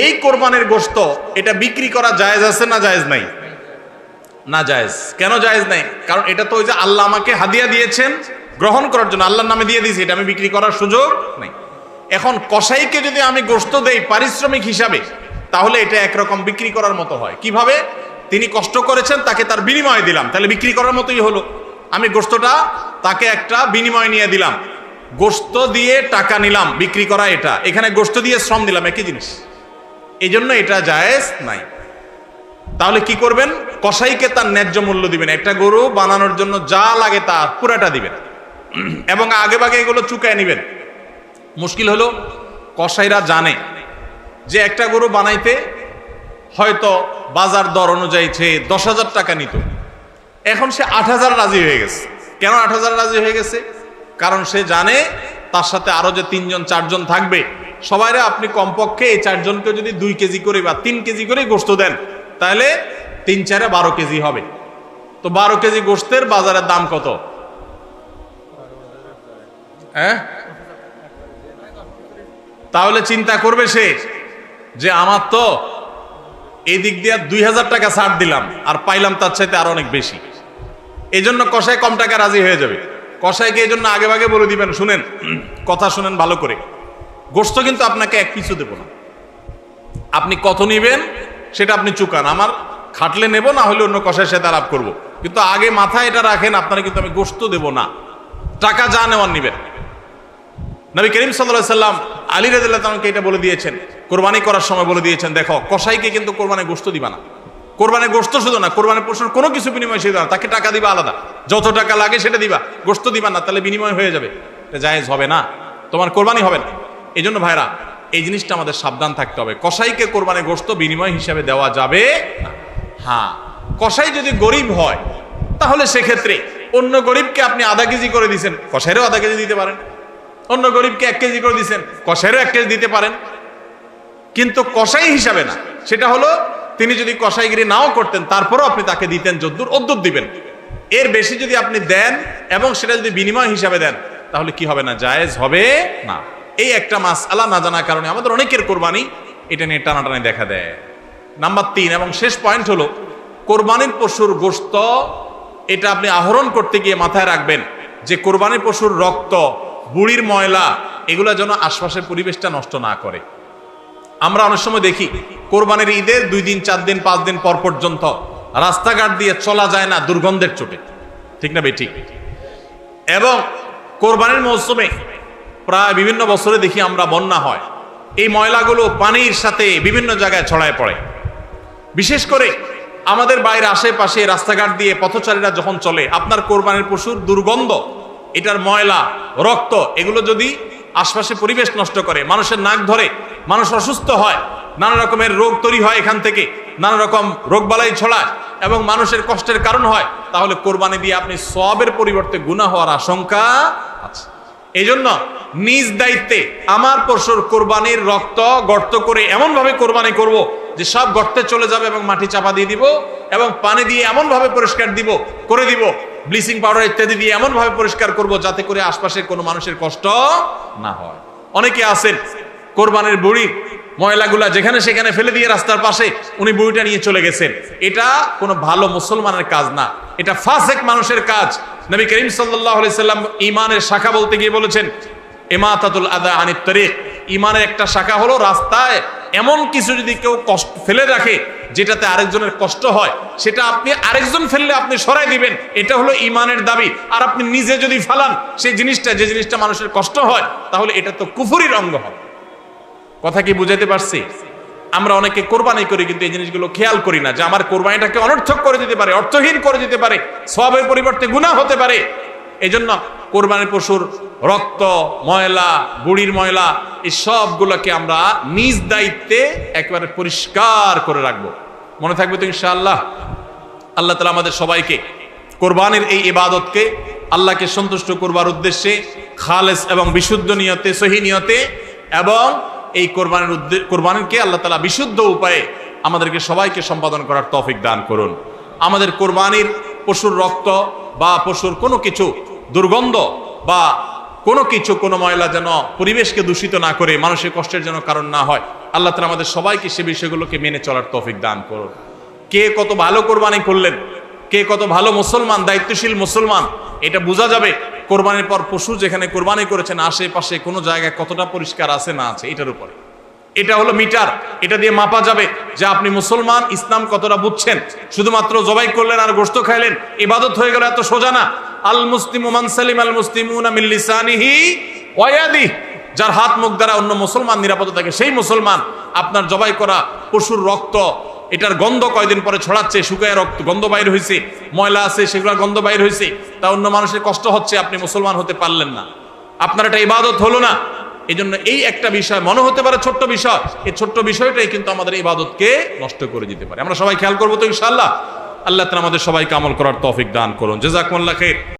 Speaker 1: এই কোরবানির গোশত এটা বিক্রি করা জায়েজ আছে না জায়েজ নাই? না জায়েজ। কেন জায়েজ নাই? কারণ এটা তো ওই যে আল্লাহ আমাকে হাদিয়া দিয়েছেন গ্রহণ করার জন্য, আল্লাহর নামে দিয়ে দিয়েছি, এটা আমি বিক্রি করার সুযোগ নাই। এখন কসাইকে যদি আমি গোশত দেই পারিশ্রমিক হিসাবে, তাহলে এটা একরকম বিক্রি করার মতো হয়। কিভাবে? তিনি কষ্ট করেছেন, তাকে তার বিনিময় দিলাম, তাহলে বিক্রি করার মতোই হলো। আমি গোশতটা তাকে একটা বিনিময় নিয়ে দিলাম, গোশত দিয়ে টাকা নিলাম, বিক্রি করা এটা, এখানে গোশত দিয়ে শ্রম দিলাম, একই জিনিস। এই জন্য এটা জায়েজ নাই। তাহলে কি করবেন? কসাইকে তার ন্যায্য মূল্য দিবেন। একটা গরু বানানোর জন্য যা লাগে তা পুরাটা দিবেন এবং আগে ভাগে এগুলো চুকায় নিবেন। মুশকিল হলো কসাইরা জানে যে একটা গরু বানাইতে হয়তো বাজার দর অনুযায়ী সে 10,000 টাকা নিত, এখন সে 8,000 রাজি হয়ে গেছে। কেন 8,000 রাজি হয়ে গেছে? কারণ সে জানে তার সাথে আরো যে 3-4 জন থাকবে, সবাইরা আপনি কমপক্ষে এই 4 জনকে যদি 2 কেজি করে বা 3 কেজি করে গোশত দেন, তাহলে 3-4 12 কেজি হবে। তো 12 কেজি গোশতের বাজারের দাম কত? হ্যাঁ, তাহলে চিন্তা করবে সে যে আমার তো এই দিক দিয়ে 2,000 টাকা ছাড় দিলাম আর পাইলাম তার চাইতে আরো অনেক বেশি। এই জন্য কসাই কম টাকা রাজি হয়ে যাবে। কসাইকে এই জন্য আগে ভাগে বলে দিবেন, শুনেন, কথা শুনেন ভালো করে, গোশত কিন্তু আপনাকে এক পিছু দেব না, আপনি কত নিবেন সেটা আপনি চুকান, আমার খাটলে নেব, না হলে অন্য কসাইয়ের সাথে আলাপ করবো, কিন্তু আগে মাথায় এটা রাখেন আপনারা কিন্তু আমি গোশত দেব না, টাকা যা নেওয়ার নিবেন। নবী করিম সাল্লাল্লাহু আলাইহি সাল্লাম আলী রাদিয়াল্লাহু তাআলাকে এটা বলে দিয়েছেন, কোরবানি করার সময় বলে দিয়েছেন, দেখো কসাইকে কিন্তু কোরবানি গোশত দিবা না, কোরবানি গোশত শুধু না, কোরবানি পশুর কোনো কিছু বিনিময় সেটা না, তাকে টাকা দিবা আলাদা, যত টাকা লাগে সেটা দিবা, গোশত দিবা না, তাহলে বিনিময় হয়ে যাবে, এটা জায়েজ হবে না, তোমার কোরবানি হবে না। এই জন্য ভাইরা এই জিনিসটা আমাদের সাবধান থাকতে হবে, কসাইকে কোরবানি গোশত বিনিময় হিসাবে দেওয়া যাবে না। হ্যাঁ, কসাই যদি গরিব হয় তাহলে সেক্ষেত্রে অন্য গরিবকে আপনি আধা কেজি করে দিচ্ছেন, কসাইরও আধা কেজি দিতে পারেন, অন্য গরিবকে 1 কেজি করে দিচ্ছেন, কসাইরও 1 কেজি দিতে পারেন, কিন্তু কসাই হিসাবে না। সেটা হলো তিনি যদি কসাইগিরি নাও করতেন তারপরও আপনি তাকে দিতেন যদ্দুর অদ্দুর দিবেন, এর বেশি যদি আপনি দেন এবং সেটা যদি বিনিময় হিসাবে দেন তাহলে কি হবে না, জায়েজ হবে না। এই একটা মাসআলা না জানার কারণে আমাদের অনেকের কোরবানি এটা নিয়ে টানাটানি দেখা দেয়। নাম্বার 3 এবং শেষ পয়েন্ট হলো, কোরবানির পশুর গোশত এটা আপনি আহরণ করতে গিয়ে মাথায় রাখবেন যে কোরবানির পশুর রক্ত, বুড়ির ময়লা, এগুলো যেন আশপাশের পরিবেশটা নষ্ট না করে। আমরা অনেক সময় দেখি কোরবানির ঈদের 2 দিন 4 দিন 5 দিন পর পর্যন্ত রাস্তাঘাট দিয়ে চলা যায় না দুর্গন্ধের চোটে, ঠিক না বেঠিক? এবং কোরবানির মৌসুমে প্রায় বিভিন্ন বছরে দেখি আমরা বন্যা হয়, এই ময়লাগুলো পানির সাথে বিভিন্ন জায়গায় ছড়ায় পড়ে। বিশেষ করে আমাদের বাইরে আশেপাশে রাস্তাঘাট দিয়ে পথচারীরা যখন চলে, আপনার কোরবানির পশুর দুর্গন্ধ, এটার ময়লা, রক্ত, এগুলো যদি আশপাশে পরিবেশ নষ্ট করে, মানুষের নাক ধরে, মানুষ অসুস্থ হয়, নানা রকমের রোগ তৈরি হয়, এখান থেকে নানা রকম রোগবালাই ছড়ায় এবং মানুষের কষ্টের কারণ হয়, তাহলে কোরবানি দিয়ে আপনি সওয়াবের পরিবর্তে গুনাহ হওয়ার আশঙ্কা আছে। এই জন্য নিজ দায়িত্বে আমার পশুর কোরবানির রক্ত গর্ত করে এমন ভাবে কোরবানি করব যে সব গর্তে চলে যাবে এবং মাটি চাপা দিয়ে দিব এবং পানি দিয়ে এমন ভাবে পরিষ্কার করে দিব, ব্লিচিং পাউডার ইত্যাদি দিয়ে এমন ভাবে পরিষ্কার করব যাতে করে আশপাশের কোনো মানুষের কষ্ট না হয়। অনেকে আছেন কোরবানির বুড়ি ময়লাগুলা যেখানে সেখানে ফেলে দিয়ে রাস্তার পাশে উনি বুড়িটা নিয়ে চলে গেছেন, এটা কোনো ভালো মুসলমানের কাজ না, এটা ফাসেক মানুষের কাজ। নবী করিম সাল্লাল্লাহু আলাইহি সাল্লাম ঈমানের শাখা বলতে গিয়ে বলেছেন, ইমাতাতুল আদা আনিত তারিক, ঈমানের একটা শাখা হলো রাস্তায় এমন কিছু যদি কেউ কষ্ট ফেলে রাখে যেটাতে আরেকজনের কষ্ট হয়, সেটা আপনি আরেকজন ফেললে আপনি সরাই দিবেন, এটা হলো ঈমানের দাবি। আর আপনি নিজে যদি ফালান সেই জিনিসটা, যে জিনিসটা মানুষের কষ্ট হয়, তাহলে এটা তো কুফরির অঙ্গ হবে। কথা কি বুঝাইতে পারছি? আমরা অনেকে কোরবানি করি কিন্তু এই জিনিসগুলো খেয়াল করি না যে আমার কোরবানিটাকে অনর্থক করে দিতে পারে, অর্থহীন করে দিতে পারে, সওয়াবের পরিবর্তে গুনাহ হতে পারে। এই জন্য কোরবানির পশুর রক্ত, ময়লা, বুড়ির ময়লা, এই সবগুলোকে আমরা নিজ দায়িত্বে একেবারে পরিষ্কার করে রাখবো। মনে থাকবে তো ইনশাআল্লাহ? আল্লাহ তাআলা আমাদের সবাইকে কোরবানির এই ইবাদতকে আল্লাহকে সন্তুষ্ট করবার উদ্দেশ্যে খালেস এবং বিশুদ্ধ নিয়তে, সহি নিয়তে, এবং এই কোরবানিকে আল্লাহ তাআলা বিশুদ্ধ উপায়ে আমাদেরকে সবাইকে সম্পাদন করার তৌফিক দান করুন। আমাদের কোরবানির পশুর রক্ত বা পশুর কোনো কিছু দুর্গন্ধ বা কোনো কিছু, কোনো ময়লা যেন পরিবেশকে দূষিত না করে, মানুষের কষ্টের যেন কারণ না হয়, আল্লাহ তাআলা আমাদের সবাইকে সে বিষয়গুলোকে মেনে চলার তৌফিক দান করুন। কে কত ভালো কোরবানি করলেন, কে কত ভালো মুসলমান, দায়িত্বশীল মুসলমান, এটা বোঝা যাবে কোরবানির পর পশু যেখানে কোরবানি করেছেন আশেপাশে কোনো জায়গায় কতটা পরিষ্কার আছে না আছে, এটার উপরে। এটা হলো মিটার, এটা দিয়ে মাপা যাবে যে আপনি মুসলমান, ইসলাম কতটা বুঝছেন। শুধুমাত্র জবাই করলেন আর গোশত খাইলেন, ইবাদত হয়ে গেল, এত সোজা না। আল মুসলিমু মান সালিমা আল মুসলিমুনা মিন লিসানিহি ওয়া ইয়াদিহি, যার হাত মুখ দ্বারা অন্য মুসলমান নিরাপদ থাকে সেই মুসলমান। আপনার জবাই করা পশুর রক্ত, এটার গন্ধ কয়দিন পরে ছড়াচ্ছে, শুকায় রক্ত গন্ধ বাইর হয়েছে, ময়লা আছে সেগুলোর গন্ধ বাইর হয়েছে, তা অন্য মানুষের কষ্ট হচ্ছে, আপনি মুসলমান হতে পারলেন না, আপনার এটা ইবাদত হলো না। এই জন্য এই একটা বিষয় মনে হতে পারে ছোট্ট বিষয়, এই ছোট্ট বিষয়টাই কিন্তু আমাদের ইবাদতকে নষ্ট করে দিতে পারে। আমরা সবাই খেয়াল করবো তো ইনশাআল্লাহ। আল্লাহ তাআলা আমাদের সবাইকে আমল করার তৌফিক দান করুন। জাযাকুমুল্লাহ খাইর।